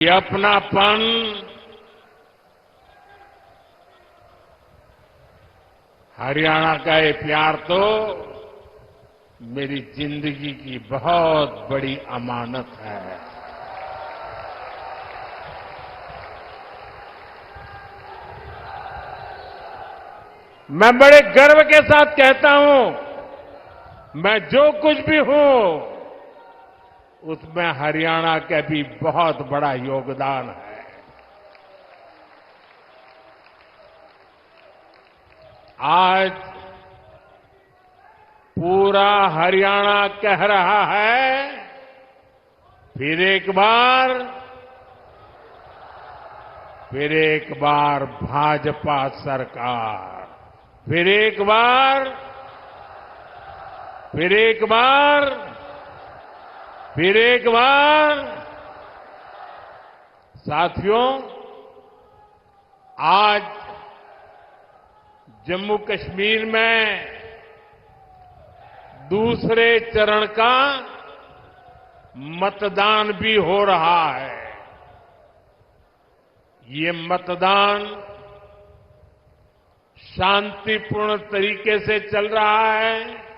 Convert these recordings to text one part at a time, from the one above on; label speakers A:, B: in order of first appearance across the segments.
A: ये अपनापन हरियाणा का ये प्यार तो मेरी जिंदगी की बहुत बड़ी अमानत है। मैं बड़े गर्व के साथ कहता हूं, मैं जो कुछ भी हूं उसमें हरियाणा का भी बहुत बड़ा योगदान है। आज पूरा हरियाणा कह रहा है, फिर एक बार भाजपा सरकार, फिर एक बार। साथियों, आज जम्मू कश्मीर में दूसरे चरण का मतदान भी हो रहा है। ये मतदान शांतिपूर्ण तरीके से चल रहा है।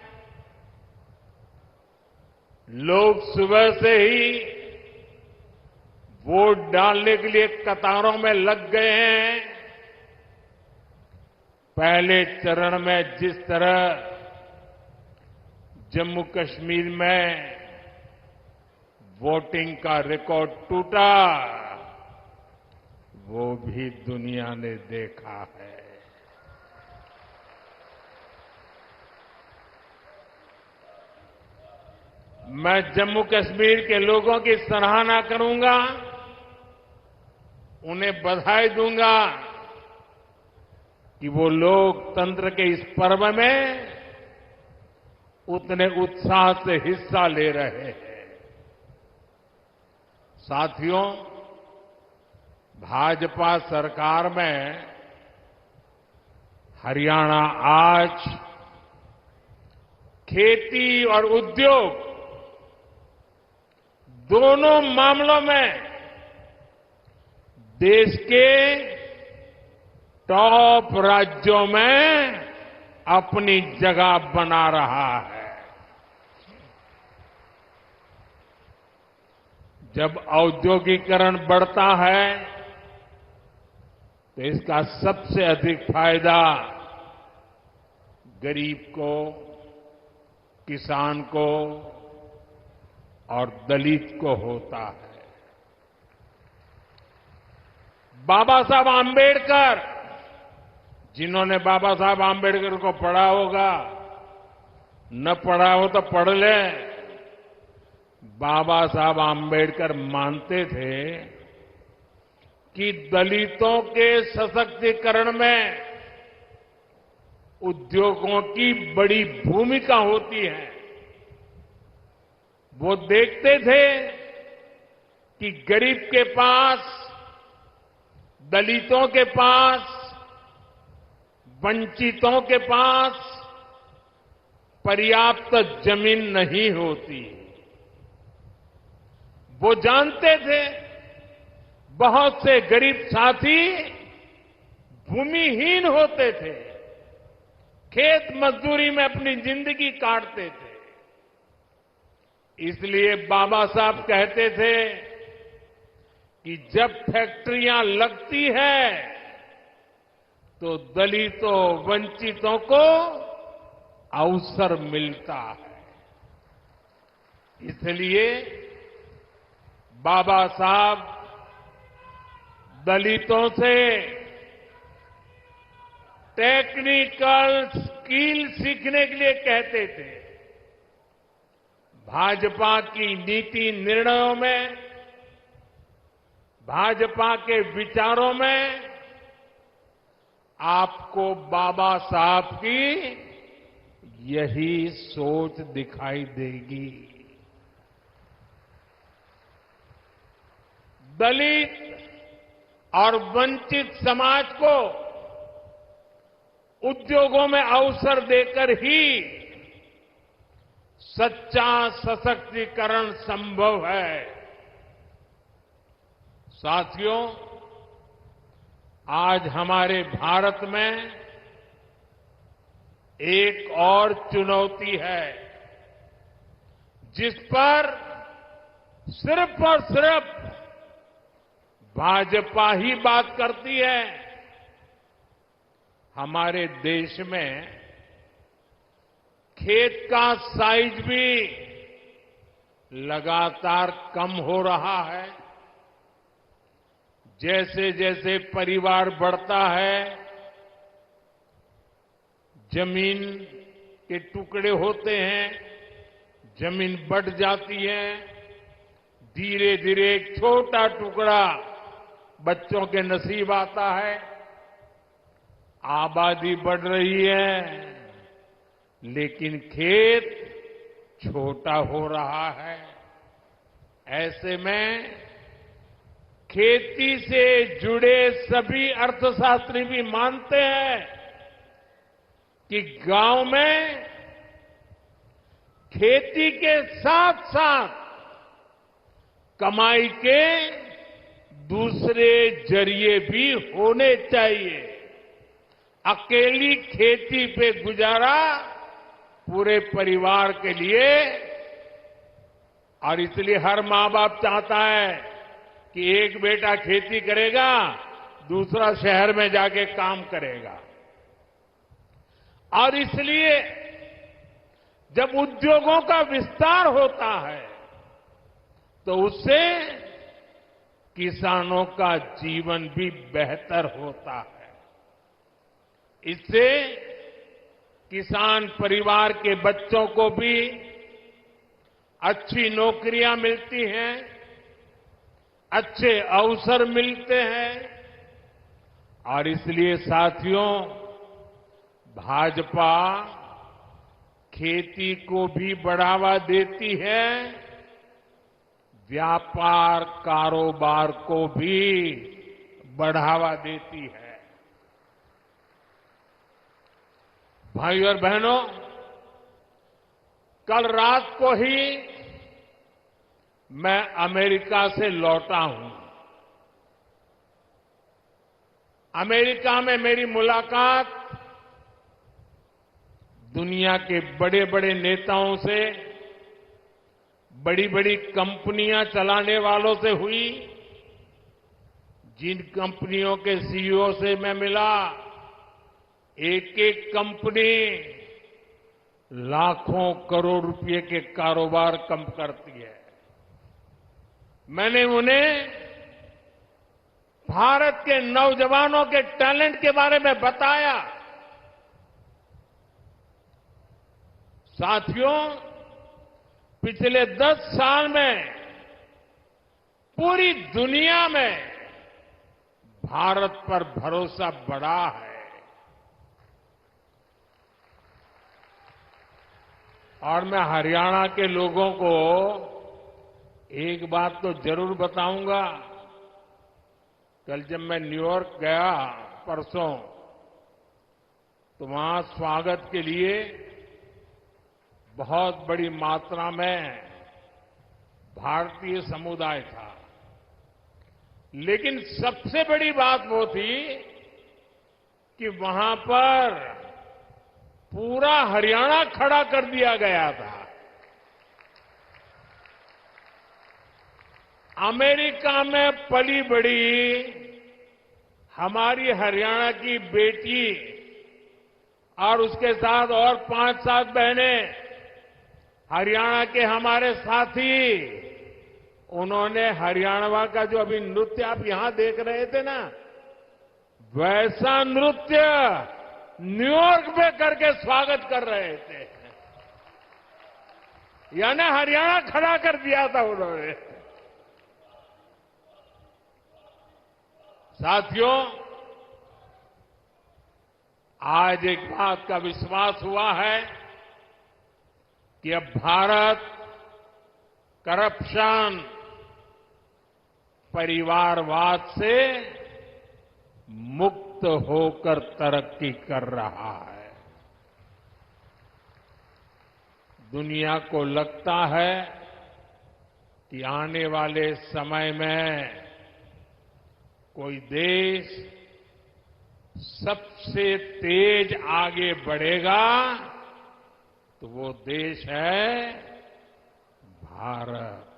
A: लोग सुबह से ही वोट डालने के लिए कतारों में लग गए हैं। पहले चरण में जिस तरह जम्मू कश्मीर में वोटिंग का रिकॉर्ड टूटा, वो भी दुनिया ने देखा है। मैं जम्मू कश्मीर के लोगों की सराहना करूंगा, उन्हें बधाई दूंगा कि वो लोकतंत्र के इस पर्व में उतने उत्साह से हिस्सा ले रहे हैं। साथियों, भाजपा सरकार में हरियाणा आज खेती और उद्योग दोनों मामलों में देश के टॉप राज्यों में अपनी जगह बना रहा है। जब औद्योगिकरण बढ़ता है तो इसका सबसे अधिक फायदा गरीब को, किसान को और दलित को होता है। बाबा साहब आंबेडकर, जिन्होंने बाबा साहब आंबेडकर को पढ़ा होगा, न पढ़ा हो तो पढ़ ले। बाबा साहब आंबेडकर मानते थे कि दलितों के सशक्तिकरण में उद्योगों की बड़ी भूमिका होती है। वो देखते थे कि गरीब के पास, दलितों के पास, वंचितों के पास पर्याप्त जमीन नहीं होती। वो जानते थे बहुत से गरीब साथी भूमिहीन होते थे, खेत मजदूरी में अपनी जिंदगी काटते थे। इसलिए बाबा साहब कहते थे कि जब फैक्ट्रियां लगती है तो दलितों, वंचितों को अवसर मिलता है। इसलिए बाबा साहब दलितों से टेक्निकल स्किल सीखने के लिए कहते थे। भाजपा की नीति निर्णयों में, भाजपा के विचारों में आपको बाबा साहब की यही सोच दिखाई देगी। दलित और वंचित समाज को उद्योगों में अवसर देकर ही सच्चा सशक्तिकरण संभव है। साथियों, आज हमारे भारत में एक और चुनौती है जिस पर सिर्फ और सिर्फ भाजपा ही बात करती है। हमारे देश में खेत का साइज भी लगातार कम हो रहा है। जैसे जैसे परिवार बढ़ता है, जमीन के टुकड़े होते हैं, जमीन बढ़ जाती है। धीरे धीरे एक छोटा टुकड़ा बच्चों के नसीब आता है। आबादी बढ़ रही है, लेकिन खेत छोटा हो रहा है। ऐसे में खेती से जुड़े सभी अर्थशास्त्री भी मानते हैं कि गांव में खेती के साथ साथ कमाई के दूसरे जरिए भी होने चाहिए। अकेली खेती पे गुजारा पूरे परिवार के लिए, और इसलिए हर मां बाप चाहता है कि एक बेटा खेती करेगा, दूसरा शहर में जाके काम करेगा। और इसलिए जब उद्योगों का विस्तार होता है तो उससे किसानों का जीवन भी बेहतर होता है। इससे किसान परिवार के बच्चों को भी अच्छी नौकरियां मिलती हैं, अच्छे अवसर मिलते हैं। और इसलिए साथियों, भाजपा खेती को भी बढ़ावा देती है, व्यापार कारोबार को भी बढ़ावा देती है। भाइयों और बहनों, कल रात को ही मैं अमेरिका से लौटा हूं। अमेरिका में मेरी मुलाकात दुनिया के बड़े बड़े नेताओं से, बड़ी बड़ी कंपनियां चलाने वालों से हुई। जिन कंपनियों के सीईओ से मैं मिला, एक एक कंपनी लाखों करोड़ रुपए के कारोबार कम करती है। मैंने उन्हें भारत के नौजवानों के टैलेंट के बारे में बताया। साथियों, पिछले 10 साल में पूरी दुनिया में भारत पर भरोसा बढ़ा है। और मैं हरियाणा के लोगों को एक बात तो जरूर बताऊंगा। कल जब मैं न्यूयॉर्क गया परसों, तो वहां स्वागत के लिए बहुत बड़ी मात्रा में भारतीय समुदाय था। लेकिन सबसे बड़ी बात वो थी कि वहां पर पूरा हरियाणा खड़ा कर दिया गया था। अमेरिका में पली बड़ी हमारी हरियाणा की बेटी और उसके साथ और 5-7 बहनें, हरियाणा के हमारे साथी, उन्होंने हरियाणा का जो अभी नृत्य आप यहां देख रहे थे ना, वैसा नृत्य न्यूयॉर्क में करके स्वागत कर रहे थे। यानी हरियाणा खड़ा कर दिया था उन्होंने। साथियों, आज एक बात का विश्वास हुआ है कि अब भारत करप्शन, परिवारवाद से मुक्त होकर तरक्की कर रहा है। दुनिया को लगता है कि आने वाले समय में कोई देश सबसे तेज आगे बढ़ेगा तो वो देश है भारत।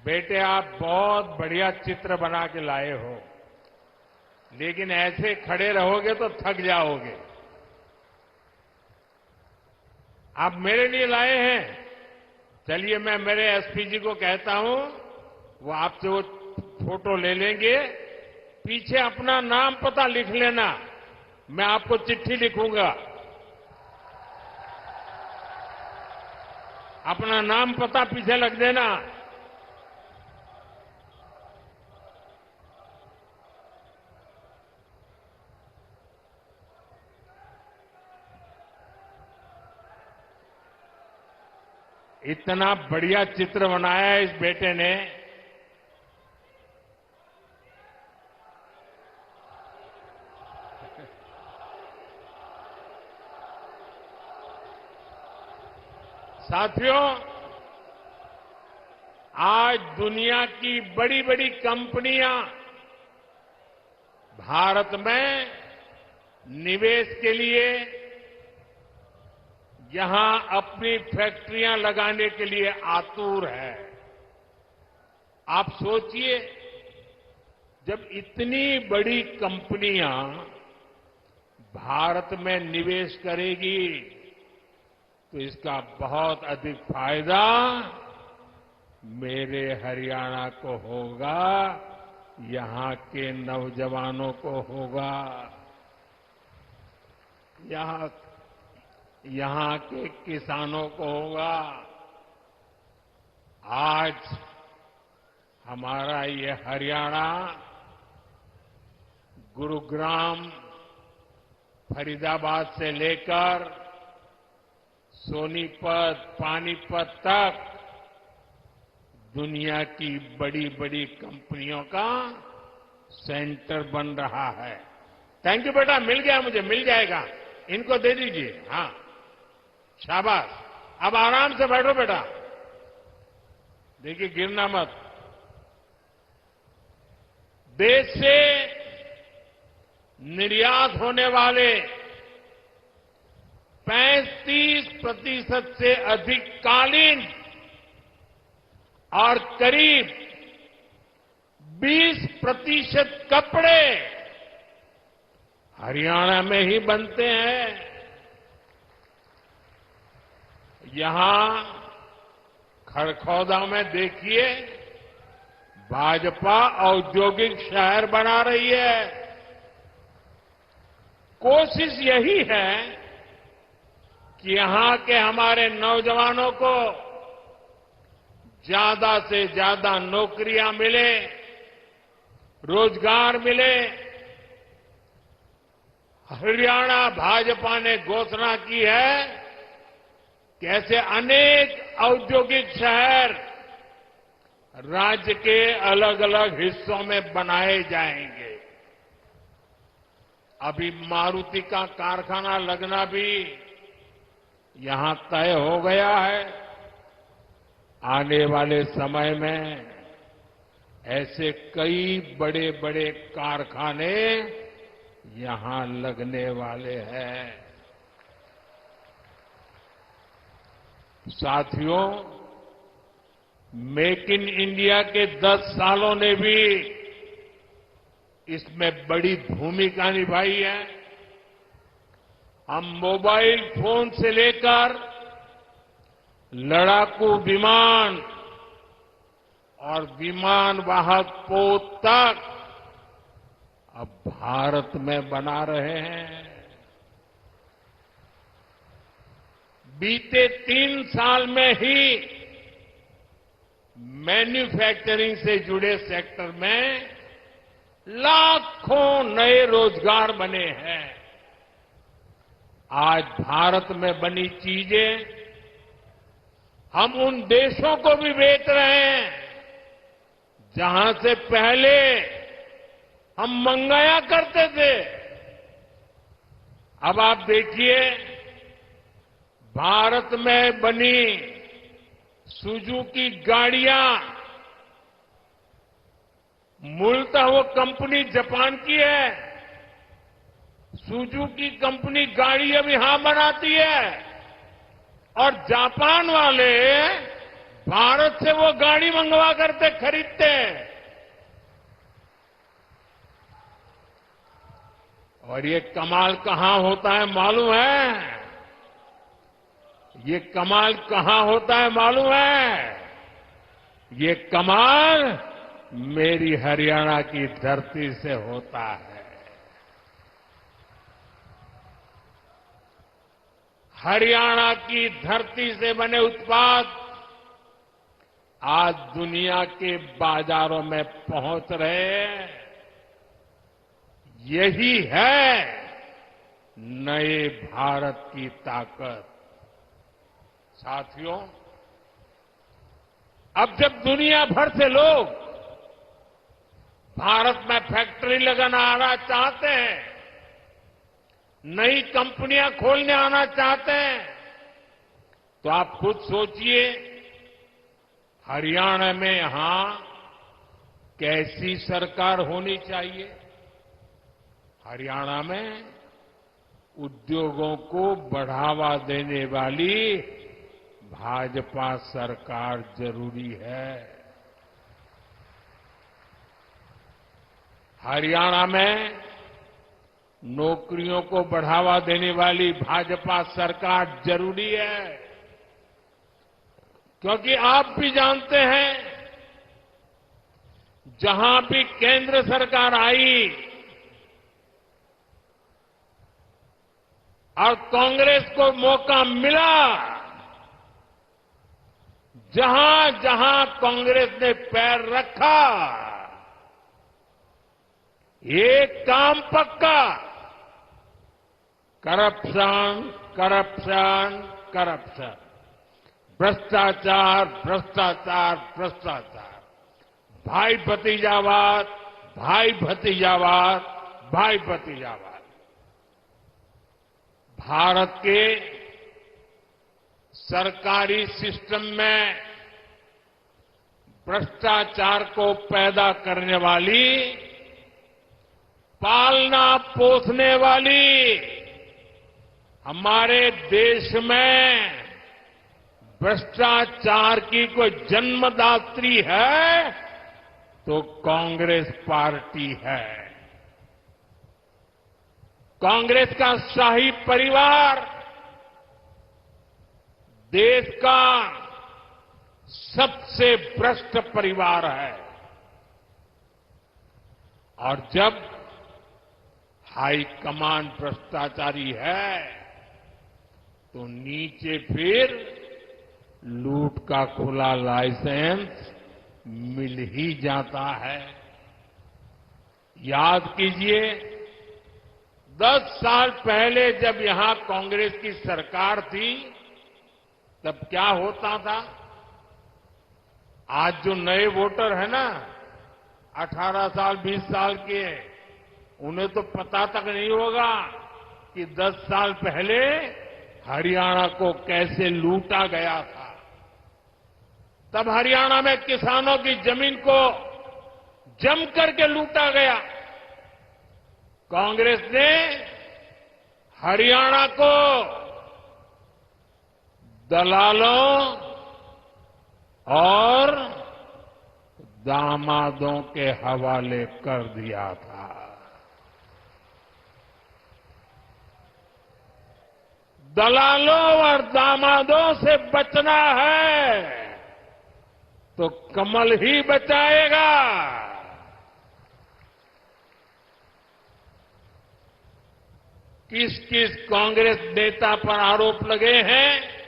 A: बेटे, आप बहुत बढ़िया चित्र बना के लाए हो, लेकिन ऐसे खड़े रहोगे तो थक जाओगे। आप मेरे लिए लाए हैं। चलिए, मैं मेरे एसपी जी को कहता हूं, वो आपसे वो फोटो ले लेंगे। पीछे अपना नाम पता लिख लेना, मैं आपको चिट्ठी लिखूंगा। अपना नाम पता पीछे लग देना। इतना बढ़िया चित्र बनाया है इस बेटे ने। साथियों, आज दुनिया की बड़ी बड़ी कंपनियां भारत में निवेश के लिए, यहां अपनी फैक्ट्रियां लगाने के लिए आतुर है। आप सोचिए, जब इतनी बड़ी कंपनियां भारत में निवेश करेगी तो इसका बहुत अधिक फायदा मेरे हरियाणा को होगा, यहां के नौजवानों को होगा, यहां के किसानों को होगा। आज हमारा ये हरियाणा गुरुग्राम, फरीदाबाद से लेकर सोनीपत, पानीपत तक दुनिया की बड़ी बड़ी कंपनियों का सेंटर बन रहा है। थैंक यू बेटा, मिल गया मुझे, मिल जाएगा। इनको दे दीजिए। हाँ, शाबाश। अब आराम से बैठो बेटा, देखिए गिरना मत। देश से निर्यात होने वाले 35% से अधिक कालीन और करीब 20% कपड़े हरियाणा में ही बनते हैं। यहां खरखौदा में देखिए, भाजपा औद्योगिक शहर बना रही है। कोशिश यही है कि यहां के हमारे नौजवानों को ज्यादा से ज्यादा नौकरियां मिले, रोजगार मिले। हरियाणा भाजपा ने घोषणा की है कि ऐसे अनेक औद्योगिक शहर राज्य के अलग अलग हिस्सों में बनाए जाएंगे। अभी मारुति का कारखाना लगना भी यहां तय हो गया है। आने वाले समय में ऐसे कई बड़े बड़े कारखाने यहां लगने वाले हैं। साथियों, मेक इन इंडिया के 10 सालों ने भी इसमें बड़ी भूमिका निभाई है। हम मोबाइल फोन से लेकर लड़ाकू विमान और विमान वाहक पोत तक अब भारत में बना रहे हैं। बीते 3 साल में ही मैन्युफैक्चरिंग से जुड़े सेक्टर में लाखों नए रोजगार बने हैं। आज भारत में बनी चीजें हम उन देशों को भी बेच रहे हैं जहां से पहले हम मंगाया करते थे। अब आप देखिए, भारत में बनी सुजुकी गाड़ियां, मूलतः वो कंपनी जापान की है। सुजुकी कंपनी गाड़ी अब यहां बनाती है और जापान वाले भारत से वो गाड़ी मंगवा करते खरीदते हैं। और ये कमाल कहां होता है मालूम है? ये कमाल कहां होता है मालूम है? ये कमाल मेरी हरियाणा की धरती से होता है। हरियाणा की धरती से बने उत्पाद आज दुनिया के बाजारों में पहुंच रहे हैं। यही है नए भारत की ताकत। साथियों, अब जब दुनिया भर से लोग भारत में फैक्ट्री लगाना चाहते हैं, नई कंपनियां खोलने आना चाहते हैं, तो आप खुद सोचिए हरियाणा में यहां कैसी सरकार होनी चाहिए। हरियाणा में उद्योगों को बढ़ावा देने वाली भाजपा सरकार जरूरी है। हरियाणा में नौकरियों को बढ़ावा देने वाली भाजपा सरकार जरूरी है, क्योंकि आप भी जानते हैं जहां भी केंद्र सरकार आई और कांग्रेस को मौका मिला, जहां जहां कांग्रेस ने पैर रखा, एक काम पक्का, करप्शन, करप्शन, करप्शन, भ्रष्टाचार, भ्रष्टाचार, भ्रष्टाचार, भाई भतीजावाद, भाई भतीजावाद, भाई भतीजावाद। भारत के सरकारी सिस्टम में भ्रष्टाचार को पैदा करने वाली, पालना पोसने वाली, हमारे देश में भ्रष्टाचार की कोई जन्मदात्री है तो कांग्रेस पार्टी है। कांग्रेस का शाही परिवार देश का सबसे भ्रष्ट परिवार है। और जब हाईकमान भ्रष्टाचारी है तो नीचे फिर लूट का खुला लाइसेंस मिल ही जाता है। याद कीजिए, 10 साल पहले जब यहां कांग्रेस की सरकार थी तब क्या होता था। आज जो नए वोटर है ना, 18 साल 20 साल के, उन्हें तो पता तक नहीं होगा कि 10 साल पहले हरियाणा को कैसे लूटा गया था। तब हरियाणा में किसानों की जमीन को जम करके लूटा गया। कांग्रेस ने हरियाणा को दलालों और दामादों के हवाले कर दिया था। दलालों और दामादों से बचना है तो कमल ही बचाएगा। किस किस कांग्रेस नेता पर आरोप लगे हैं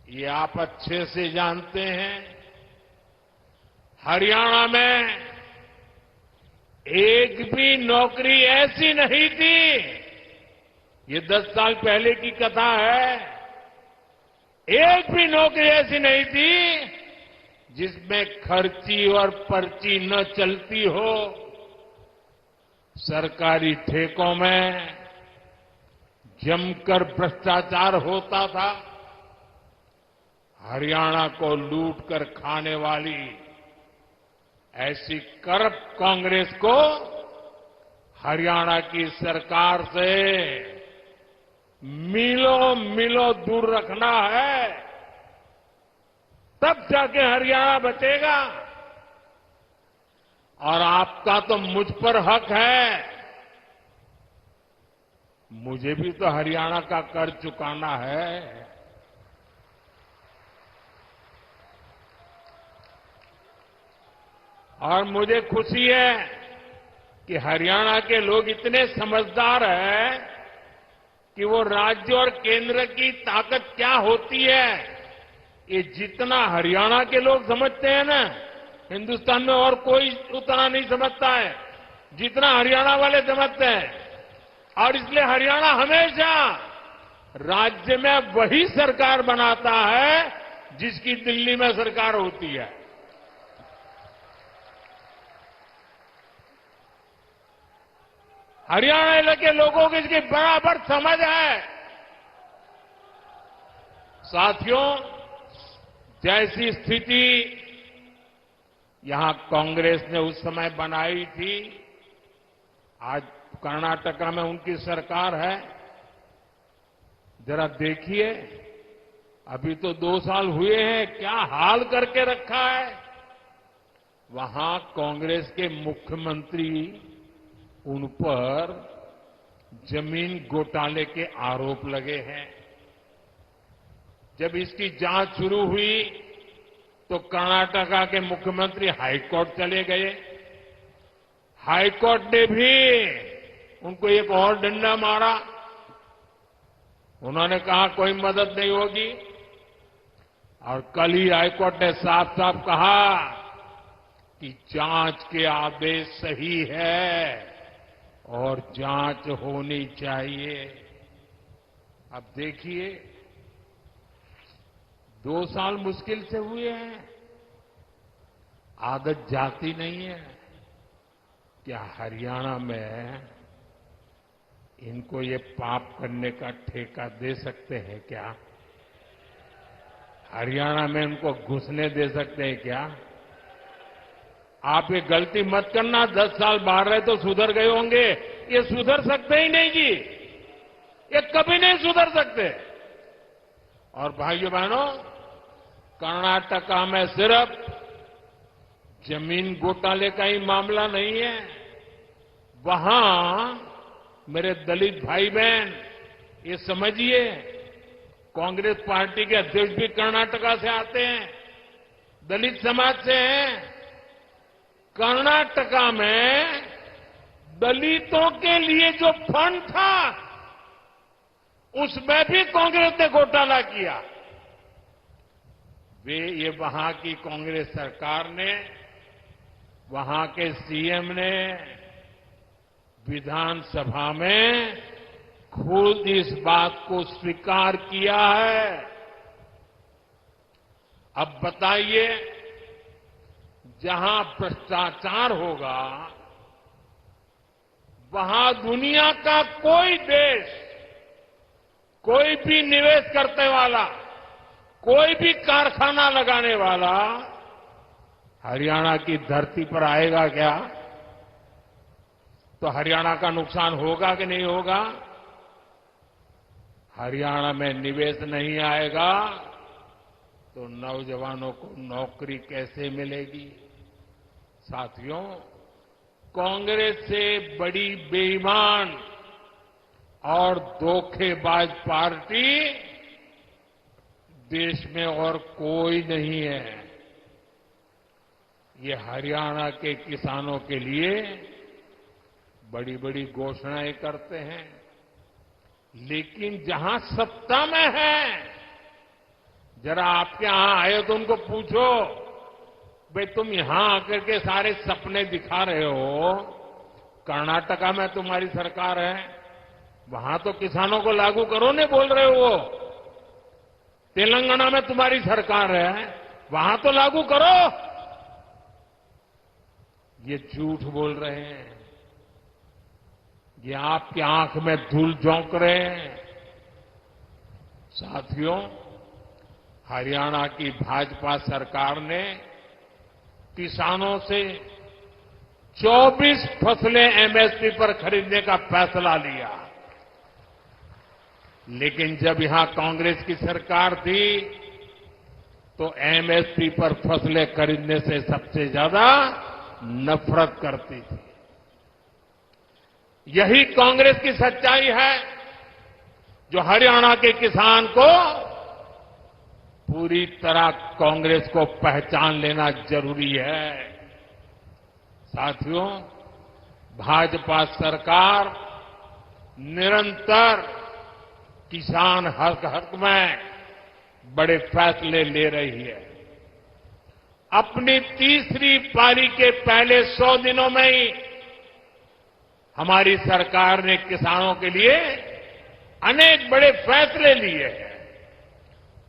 A: ये आप अच्छे से जानते हैं। हरियाणा में एक भी नौकरी ऐसी नहीं थी, ये 10 साल पहले की कथा है, एक भी नौकरी ऐसी नहीं थी जिसमें खर्ची और पर्ची न चलती हो। सरकारी ठेकों में जमकर भ्रष्टाचार होता था। हरियाणा को लूट कर खाने वाली ऐसी करप्ट कांग्रेस को हरियाणा की सरकार से मीलों मीलों दूर रखना है, तब जाके हरियाणा बचेगा। और आपका तो मुझ पर हक है, मुझे भी तो हरियाणा का कर्ज चुकाना है। और मुझे खुशी है कि हरियाणा के लोग इतने समझदार हैं कि वो राज्य और केंद्र की ताकत क्या होती है, ये जितना हरियाणा के लोग समझते हैं ना, हिंदुस्तान में और कोई उतना नहीं समझता है जितना हरियाणा वाले समझते हैं। और इसलिए हरियाणा हमेशा राज्य में वही सरकार बनाता है जिसकी दिल्ली में सरकार होती है। हरियाणा के लोगों की इसकी बराबर समझ है। साथियों, जैसी स्थिति यहां कांग्रेस ने उस समय बनाई थी, आज कर्नाटका में उनकी सरकार है। जरा देखिए, अभी तो 2 साल हुए हैं, क्या हाल करके रखा है। वहां कांग्रेस के मुख्यमंत्री उन पर जमीन घोटाले के आरोप लगे हैं। जब इसकी जांच शुरू हुई तो कर्नाटका के मुख्यमंत्री हाईकोर्ट चले गए। हाईकोर्ट ने भी उनको एक और डंडा मारा। उन्होंने कहा कोई मदद नहीं होगी। और कल ही हाईकोर्ट ने साफ साफ कहा कि जांच के आदेश सही है और जांच होनी चाहिए। अब देखिए, 2 साल मुश्किल से हुए हैं, आदत जाती नहीं है। क्या हरियाणा में इनको ये पाप करने का ठेका दे सकते हैं क्या? हरियाणा में इनको घुसने दे सकते हैं क्या? आप ये गलती मत करना, 10 साल बाहर रहे तो सुधर गए होंगे, ये सुधर सकते ही नहीं जी, ये कभी नहीं सुधर सकते। और भाइयों बहनों, कर्नाटका में सिर्फ जमीन घोटाले का ही मामला नहीं है, वहां मेरे दलित भाई बहन ये समझिए, कांग्रेस पार्टी के अध्यक्ष भी कर्नाटका से आते हैं, दलित समाज से हैं। कर्नाटका में दलितों के लिए जो फंड था उसमें भी कांग्रेस ने घोटाला किया। ये वहां की कांग्रेस सरकार ने, वहां के सीएम ने विधानसभा में खुद इस बात को स्वीकार किया है। अब बताइए, जहां भ्रष्टाचार होगा वहां दुनिया का कोई देश, कोई भी निवेश करने वाला, कोई भी कारखाना लगाने वाला हरियाणा की धरती पर आएगा क्या? तो हरियाणा का नुकसान होगा कि नहीं होगा? हरियाणा में निवेश नहीं आएगा तो नौजवानों को नौकरी कैसे मिलेगी? साथियों, कांग्रेस से बड़ी बेईमान और धोखेबाज पार्टी देश में और कोई नहीं है। ये हरियाणा के किसानों के लिए बड़ी बड़ी घोषणाएं करते हैं, लेकिन जहां सत्ता में है, जरा आपके यहां आए तो उनको पूछो, भाई तुम यहां आकर के सारे सपने दिखा रहे हो, कर्नाटका में तुम्हारी सरकार है, वहां तो किसानों को लागू करो नहीं बोल रहे हो। तेलंगाना में तुम्हारी सरकार है, वहां तो लागू करो। ये झूठ बोल रहे हैं, ये आपकी आंख में धूल झोंक रहे हैं। साथियों, हरियाणा की भाजपा सरकार ने किसानों से 24 फसलें एमएसपी पर खरीदने का फैसला लिया। लेकिन जब यहां कांग्रेस की सरकार थी तो एमएसपी पर फसलें खरीदने से सबसे ज्यादा नफरत करती थी। यही कांग्रेस की सच्चाई है जो हरियाणा के किसान को पूरी तरह कांग्रेस को पहचान लेना जरूरी है। साथियों, भाजपा सरकार निरंतर किसान हक में बड़े फैसले ले रही है। अपनी तीसरी पारी के पहले 100 दिनों में ही हमारी सरकार ने किसानों के लिए अनेक बड़े फैसले लिए हैं।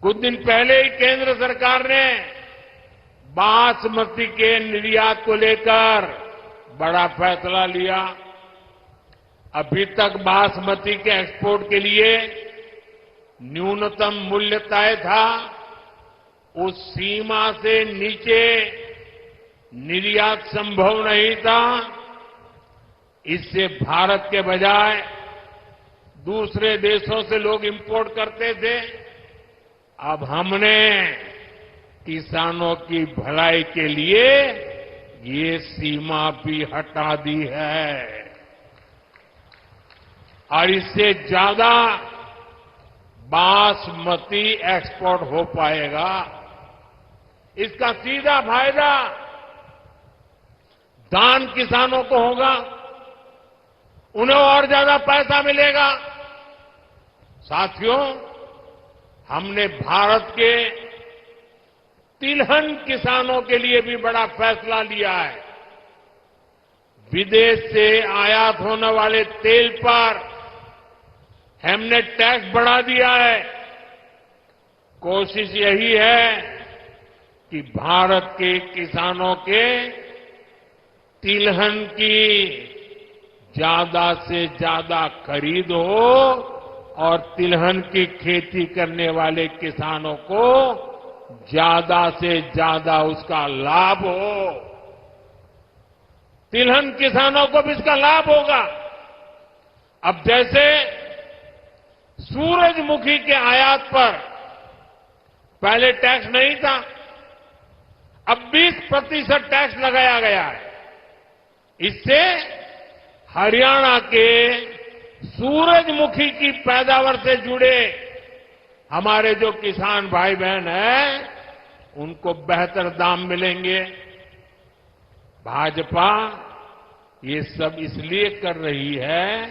A: कुछ दिन पहले ही केंद्र सरकार ने बासमती के निर्यात को लेकर बड़ा फैसला लिया। अभी तक बासमती के एक्सपोर्ट के लिए न्यूनतम मूल्य तय था। उस सीमा से नीचे निर्यात संभव नहीं था। इससे भारत के बजाय दूसरे देशों से लोग इंपोर्ट करते थे। अब हमने किसानों की भलाई के लिए ये सीमा भी हटा दी है और इससे ज्यादा बासमती एक्सपोर्ट हो पाएगा। इसका सीधा फायदा धान किसानों को होगा, उन्हें और ज्यादा पैसा मिलेगा। साथियों, हमने भारत के तिलहन किसानों के लिए भी बड़ा फैसला लिया है। विदेश से आयात होने वाले तेल पर हमने टैक्स बढ़ा दिया है। कोशिश यही है कि भारत के किसानों के तिलहन की ज्यादा से ज्यादा खरीद हो और तिलहन की खेती करने वाले किसानों को ज्यादा से ज्यादा उसका लाभ हो। तिलहन किसानों को भी इसका लाभ होगा। अब जैसे सूरजमुखी के आयात पर पहले टैक्स नहीं था, अब 20% टैक्स लगाया गया है। इससे हरियाणा के सूरजमुखी की पैदावार से जुड़े हमारे जो किसान भाई बहन हैं, उनको बेहतर दाम मिलेंगे। भाजपा ये सब इसलिए कर रही है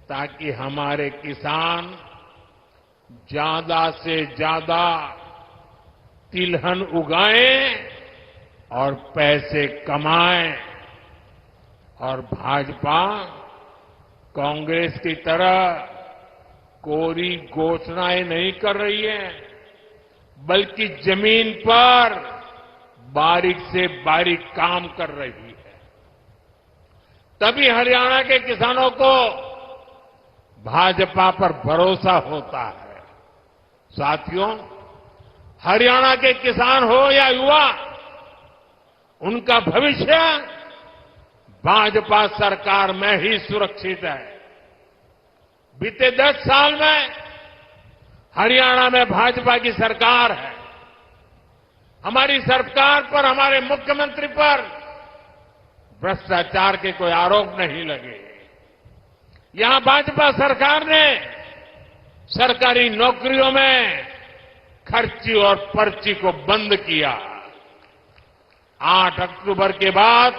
A: ताकि हमारे किसान ज्यादा से ज्यादा तिलहन उगाएं और पैसे कमाएं। और भाजपा कांग्रेस की तरह कोरी घोषणाएं नहीं कर रही है, बल्कि जमीन पर बारीक से बारीक काम कर रही है। तभी हरियाणा के किसानों को भाजपा पर भरोसा होता है। साथियों, हरियाणा के किसान हो या युवा, उनका भविष्य भाजपा सरकार में ही सुरक्षित है। बीते 10 साल में हरियाणा में भाजपा की सरकार है। हमारी सरकार पर, हमारे मुख्यमंत्री पर भ्रष्टाचार के कोई आरोप नहीं लगे। यहां भाजपा सरकार ने सरकारी नौकरियों में खर्ची और पर्ची को बंद किया। 8 अक्टूबर के बाद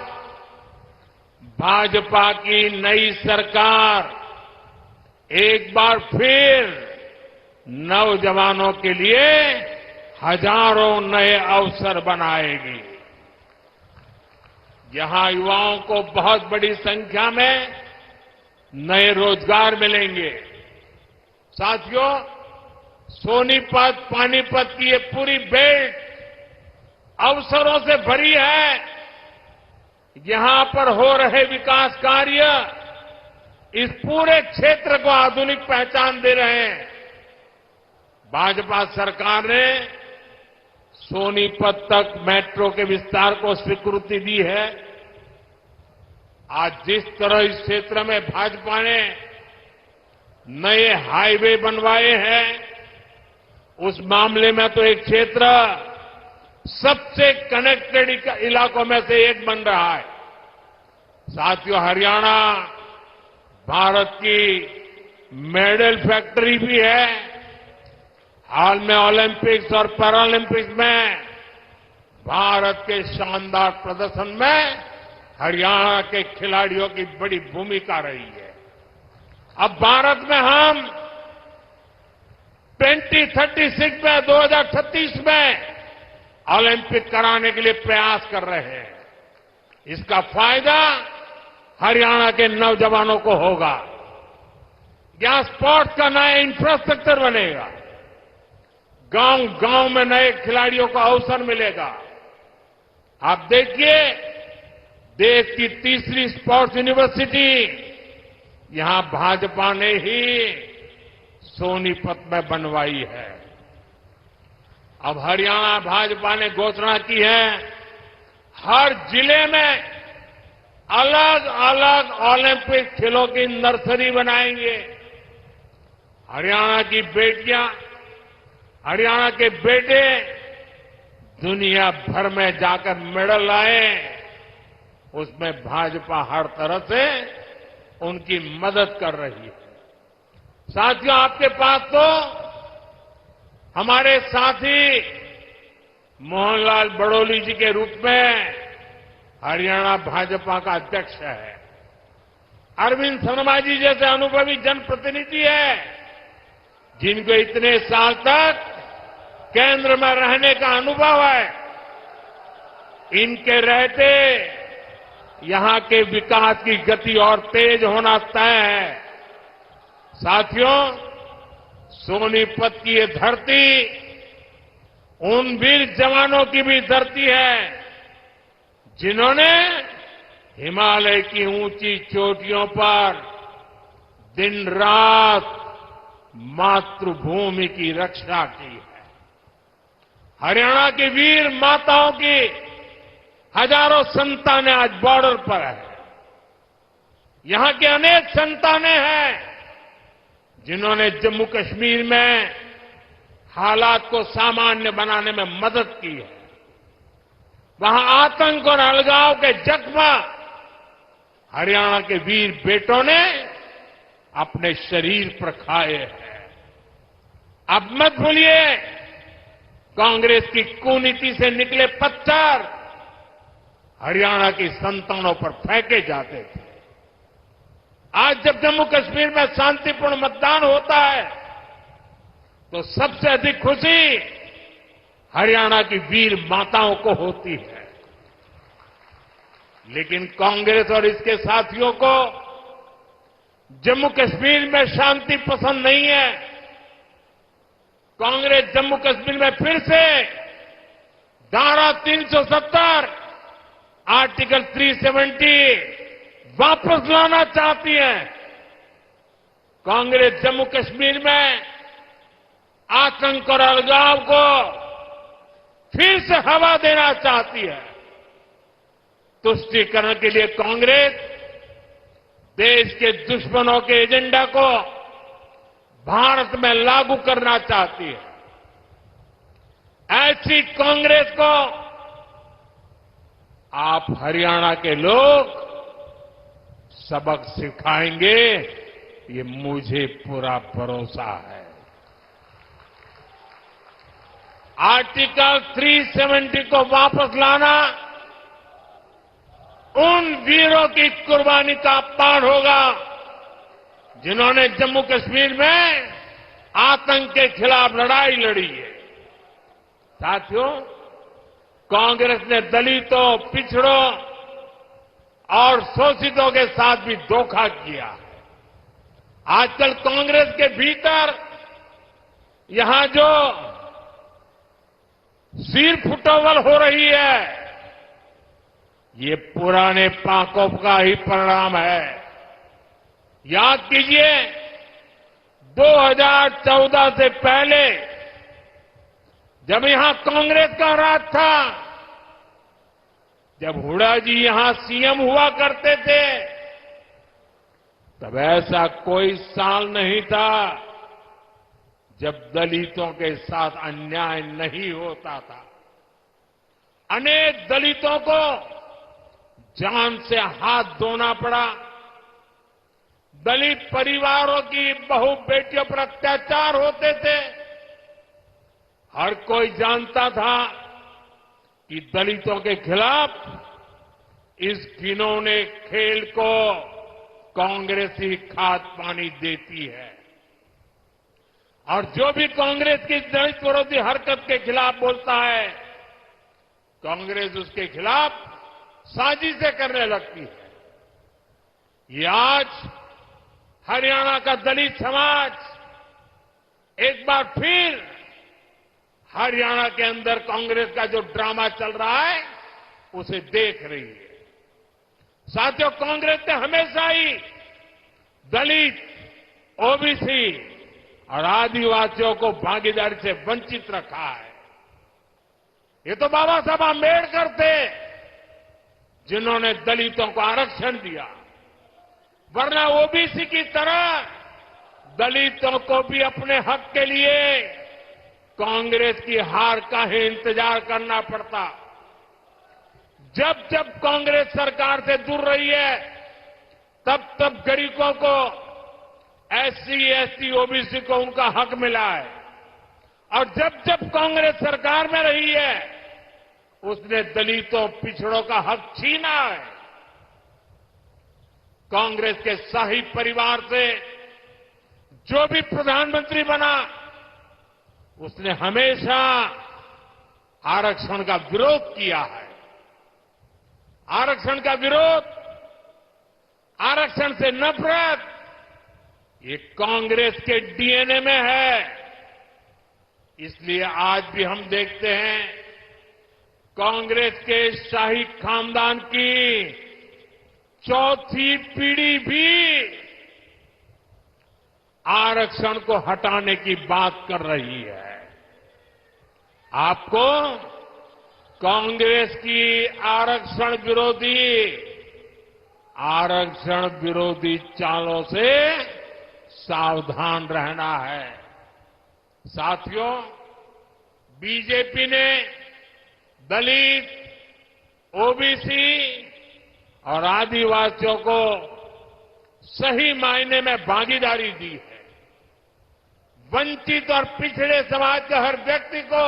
A: भाजपा की नई सरकार एक बार फिर नौजवानों के लिए हजारों नए अवसर बनाएगी। यहां युवाओं को बहुत बड़ी संख्या में नए रोजगार मिलेंगे। साथियों, सोनीपत, पानीपत की ये पूरी बेल्ट अवसरों से भरी है। यहां पर हो रहे विकास कार्य इस पूरे क्षेत्र को आधुनिक पहचान दे रहे हैं। भाजपा सरकार ने सोनीपत तक मेट्रो के विस्तार को स्वीकृति दी है। आज जिस तरह इस क्षेत्र में भाजपा ने नए हाईवे बनवाए हैं, उस मामले में तो एक क्षेत्र सबसे कनेक्टेड इलाकों में से एक बन रहा है। साथियों, हरियाणा भारत की मेडल फैक्ट्री भी है। हाल में ओलंपिक्स और पैरालंपिक्स में भारत के शानदार प्रदर्शन में हरियाणा के खिलाड़ियों की बड़ी भूमिका रही है। अब भारत में हम 2036 में 2036 में ओलंपिक कराने के लिए प्रयास कर रहे हैं। इसका फायदा हरियाणा के नौजवानों को होगा। यहां स्पोर्ट्स का नया इंफ्रास्ट्रक्चर बनेगा। गांव-गांव में नए खिलाड़ियों को अवसर मिलेगा। आप देखिए, देश की तीसरी स्पोर्ट्स यूनिवर्सिटी यहां भाजपा ने ही सोनीपत में बनवाई है। अब हरियाणा भाजपा ने घोषणा की है, हर जिले में अलग अलग ओलंपिक खेलों की नर्सरी बनाएंगे। हरियाणा की बेटियां, हरियाणा के बेटे दुनिया भर में जाकर मेडल लाए, उसमें भाजपा हर तरह से उनकी मदद कर रही है। साथियों, आपके पास तो हमारे साथी मोहनलाल बड़ोली जी के रूप में हरियाणा भाजपा का अध्यक्ष है। अरविंद शर्मा जी जैसे अनुभवी जनप्रतिनिधि है, जिनको इतने साल तक केंद्र में रहने का अनुभव है। इनके रहते यहां के विकास की गति और तेज होना तय है। साथियों, सोनीपत की ये धरती उन वीर जवानों की भी धरती है, जिन्होंने हिमालय की ऊंची चोटियों पर दिन रात मातृभूमि की रक्षा की है। हरियाणा की वीर माताओं की हजारों संतानें आज बॉर्डर पर है। यहां के अनेक संतानें हैं जिन्होंने जम्मू कश्मीर में हालात को सामान्य बनाने में मदद की है। वहां आतंक और अलगाव के जख्म हरियाणा के वीर बेटों ने अपने शरीर पर खाए हैं। अब मत भूलिए, कांग्रेस की कुनीति से निकले पत्थर हरियाणा की संतानों पर फेंके जाते थे। आज जब जम्मू कश्मीर में शांतिपूर्ण मतदान होता है, तो सबसे अधिक खुशी हरियाणा की वीर माताओं को होती है। लेकिन कांग्रेस और इसके साथियों को जम्मू कश्मीर में शांति पसंद नहीं है। कांग्रेस जम्मू कश्मीर में फिर से धारा 370, आर्टिकल 370 वापस लाना चाहती है। कांग्रेस जम्मू कश्मीर में आतंक और अलगाव को फिर से हवा देना चाहती है। तुष्टीकरण के लिए कांग्रेस देश के दुश्मनों के एजेंडा को भारत में लागू करना चाहती है। ऐसी कांग्रेस को आप हरियाणा के लोग सबक सिखाएंगे, ये मुझे पूरा भरोसा है। आर्टिकल 370 को वापस लाना उन वीरों की कुर्बानी का अपमान होगा, जिन्होंने जम्मू कश्मीर में आतंक के खिलाफ लड़ाई लड़ी है। साथियों, कांग्रेस ने दलितों, पिछड़ों और शोषितों के साथ भी धोखा किया। आजकल कांग्रेस के भीतर यहां जो सिर फुटोवल हो रही है, ये पुराने पाकों का ही परिणाम है। याद कीजिए, 2014 से पहले जब यहां कांग्रेस का राज था, जब हुड्डा जी यहां सीएम हुआ करते थे, तब ऐसा कोई साल नहीं था जब दलितों के साथ अन्याय नहीं होता था। अनेक दलितों को जान से हाथ धोना पड़ा। दलित परिवारों की बहु बेटियों पर अत्याचार होते थे। हर कोई जानता था कि दलितों के खिलाफ इस घिनौने खेल को कांग्रेस ही खाद पानी देती है। और जो भी कांग्रेस की दलित विरोधी हरकत के खिलाफ बोलता है, कांग्रेस उसके खिलाफ साजिशें करने लगती है। ये आज हरियाणा का दलित समाज एक बार फिर हरियाणा के अंदर कांग्रेस का जो ड्रामा चल रहा है, उसे देख रही है। साथियों, कांग्रेस ने हमेशा ही दलित, ओबीसी और आदिवासियों को भागीदारी से वंचित रखा है। ये तो बाबा साहब आंबेडकर थे जिन्होंने दलितों को आरक्षण दिया, वरना ओबीसी की तरह दलितों को भी अपने हक के लिए कांग्रेस की हार का ही इंतजार करना पड़ता। जब जब कांग्रेस सरकार से दूर रही है, तब तब गरीबों को, एससी, एसटी, ओबीसी को उनका हक मिला है। और जब जब कांग्रेस सरकार में रही है, उसने दलितों, पिछड़ों का हक छीना है। कांग्रेस के शाही परिवार से जो भी प्रधानमंत्री बना, उसने हमेशा आरक्षण का विरोध किया है। आरक्षण का विरोध, आरक्षण से नफरत, ये कांग्रेस के डीएनए में है। इसलिए आज भी हम देखते हैं कांग्रेस के शाही खानदान की चौथी पीढ़ी भी आरक्षण को हटाने की बात कर रही है। आपको कांग्रेस की आरक्षण विरोधी चालों से सावधान रहना है। साथियों, बीजेपी ने दलित, ओबीसी और आदिवासियों को सही मायने में भागीदारी दी है। वंचित और पिछड़े समाज के हर व्यक्ति को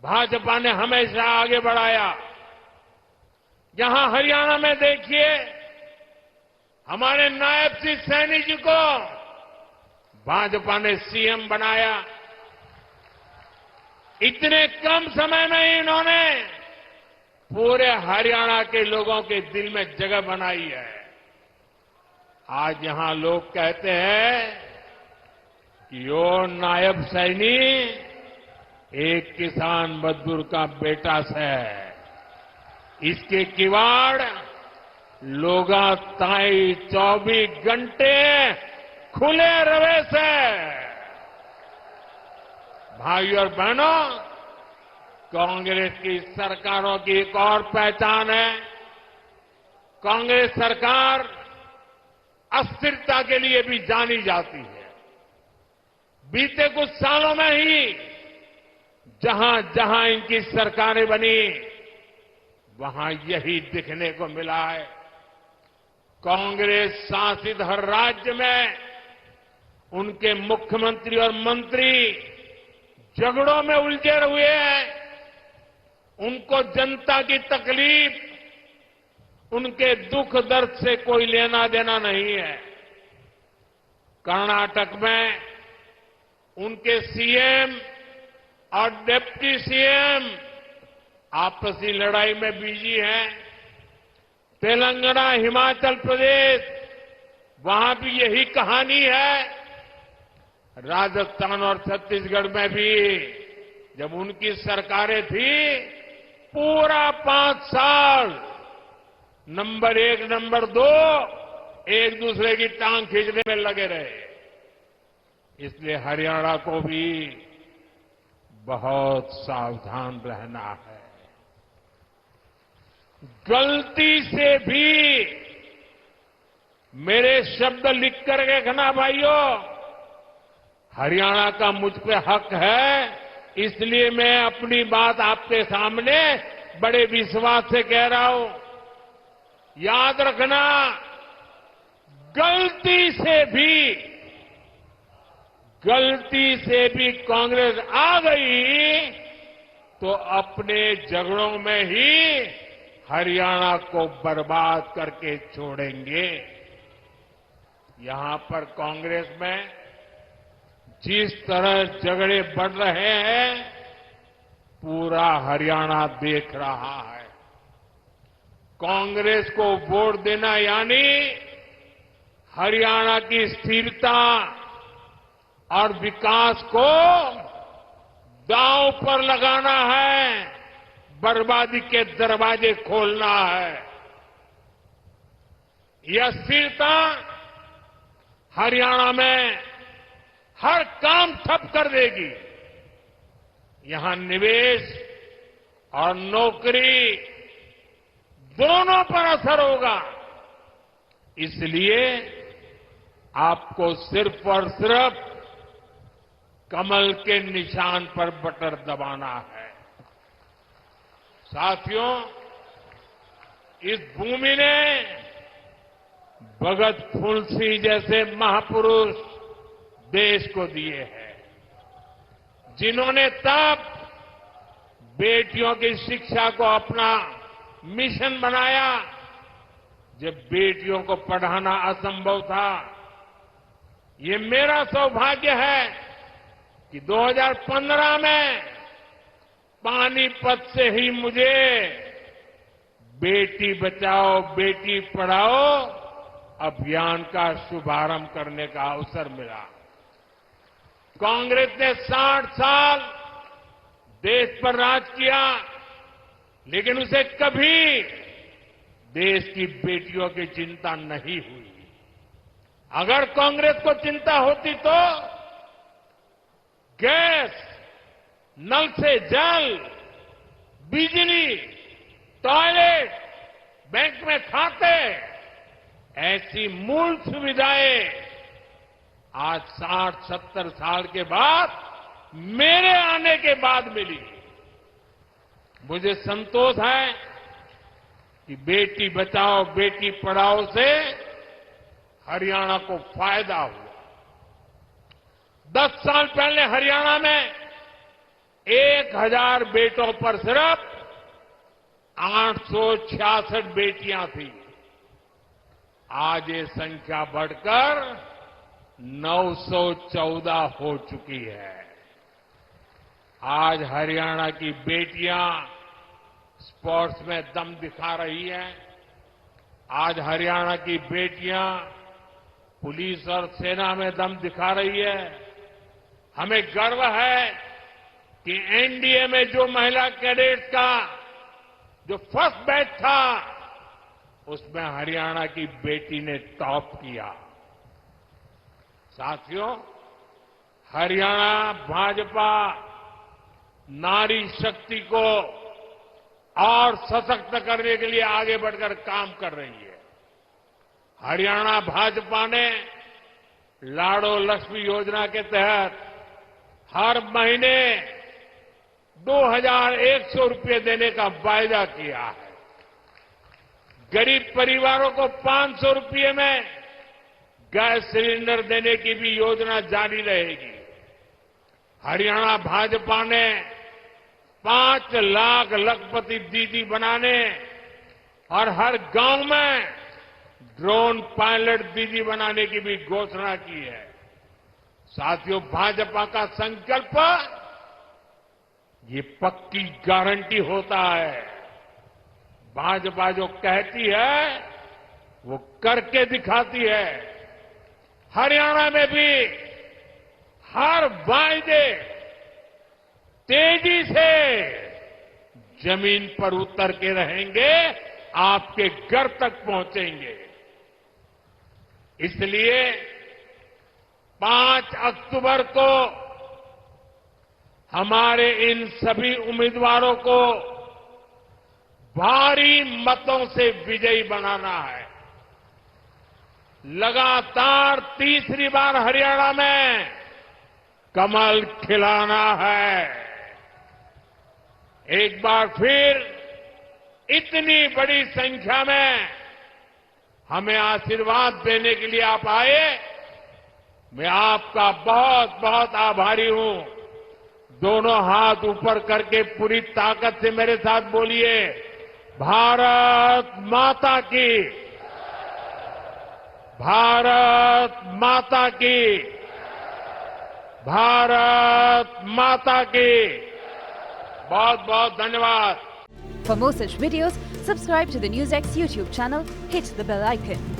A: भाजपा ने हमेशा आगे बढ़ाया। यहां हरियाणा में देखिए, हमारे नायब सिंह सैनी जी को भाजपा ने सीएम बनाया। इतने कम समय में ही इन्होंने पूरे हरियाणा के लोगों के दिल में जगह बनाई है। आज यहां लोग कहते हैं कि यो नायब सैनी एक किसान मजदूर का बेटा से, इसके किवाड़ लोगा ताई 24 घंटे खुले रवे से। भाइयों और बहनों, कांग्रेस की सरकारों की एक और पहचान है, कांग्रेस सरकार अस्थिरता के लिए भी जानी जाती है। बीते कुछ सालों में ही जहां जहां इनकी सरकारें बनी, वहां यही दिखने को मिला है। कांग्रेस शासित हर राज्य में उनके मुख्यमंत्री और मंत्री झगड़ों में उलझे हुए हैं। उनको जनता की तकलीफ, उनके दुख दर्द से कोई लेना देना नहीं है। कर्नाटक में उनके सीएम और डिप्टी सीएम आपसी लड़ाई में बिजी हैं। तेलंगाना, हिमाचल प्रदेश, वहां भी यही कहानी है। राजस्थान और छत्तीसगढ़ में भी जब उनकी सरकारें थी, पूरा 5 साल नंबर 1, नंबर 2 एक दूसरे की टांग खींचने में लगे रहे। इसलिए हरियाणा को भी बहुत सावधान रहना है। गलती से भी मेरे शब्द लिख कर रखना भाइयों, हरियाणा का मुझ पे हक है, इसलिए मैं अपनी बात आपके सामने बड़े विश्वास से कह रहा हूं। याद रखना, गलती से भी कांग्रेस आ गई तो अपने झगड़ों में ही हरियाणा को बर्बाद करके छोड़ेंगे। यहां पर कांग्रेस में जिस तरह झगड़े बढ़ रहे हैं, पूरा हरियाणा देख रहा है। कांग्रेस को वोट देना यानी हरियाणा की स्थिरता और विकास को दांव पर लगाना है, बर्बादी के दरवाजे खोलना है। यह स्थिरता हरियाणा में हर काम ठप कर देगी। यहां निवेश और नौकरी दोनों पर असर होगा। इसलिए आपको सिर्फ और सिर्फ कमल के निशान पर बटन दबाना है। साथियों, इस भूमि ने भगत फूल सिंह जैसे महापुरुष देश को दिए हैं, जिन्होंने तब बेटियों की शिक्षा को अपना मिशन बनाया जब बेटियों को पढ़ाना असंभव था। ये मेरा सौभाग्य है कि 2015 में पानीपत से ही मुझे बेटी बचाओ बेटी पढ़ाओ अभियान का शुभारंभ करने का अवसर मिला। कांग्रेस ने 60 साल देश पर राज किया, लेकिन उसे कभी देश की बेटियों की चिंता नहीं हुई। अगर कांग्रेस को चिंता होती तो गैस, नल से जल, बिजली, टॉयलेट, बैंक में खाते, ऐसी मूल सुविधाएं आज 60-70 साल के बाद मेरे आने के बाद मिली। मुझे संतोष है कि बेटी बचाओ बेटी पढ़ाओ से हरियाणा को फायदा हुआ। 10 साल पहले हरियाणा में 1000 बेटों पर सिर्फ 866 बेटियां थी। आज ये संख्या बढ़कर 914 हो चुकी है। आज हरियाणा की बेटियां स्पोर्ट्स में दम दिखा रही हैं। आज हरियाणा की बेटियां पुलिस और सेना में दम दिखा रही है। हमें गर्व है कि एनडीए में जो महिला कैडेट्स का जो फर्स्ट बैच था, उसमें हरियाणा की बेटी ने टॉप किया। साथियों, हरियाणा भाजपा नारी शक्ति को और सशक्त करने के लिए आगे बढ़कर काम कर रही है। हरियाणा भाजपा ने लाडो लक्ष्मी योजना के तहत हर महीने 2100 रुपये देने का वायदा किया है। गरीब परिवारों को 500 रुपये में गैस सिलेंडर देने की भी योजना जारी रहेगी। हरियाणा भाजपा ने 5 लाख लखपति दीदी बनाने और हर गांव में ड्रोन पायलट दीदी बनाने की भी घोषणा की है। साथियों, भाजपा का संकल्प ये पक्की गारंटी होता है। भाजपा जो कहती है वो करके दिखाती है। हरियाणा में भी हर वायदे तेजी से जमीन पर उतर के रहेंगे, आपके घर तक पहुंचेंगे। इसलिए 5 अक्टूबर को हमारे इन सभी उम्मीदवारों को भारी मतों से विजयी बनाना है। लगातार तीसरी बार हरियाणा में कमल खिलाना है। एक बार फिर इतनी बड़ी संख्या में हमें आशीर्वाद देने के लिए आप आए, मैं आपका बहुत बहुत आभारी हूं। दोनों हाथ ऊपर करके पूरी ताकत से मेरे साथ बोलिए, भारत माता की, भारत माता की, भारत माता की। बहुत बहुत धन्यवाद।
B: For more such videos, subscribe to the NewsX YouTube channel, hit the bell icon.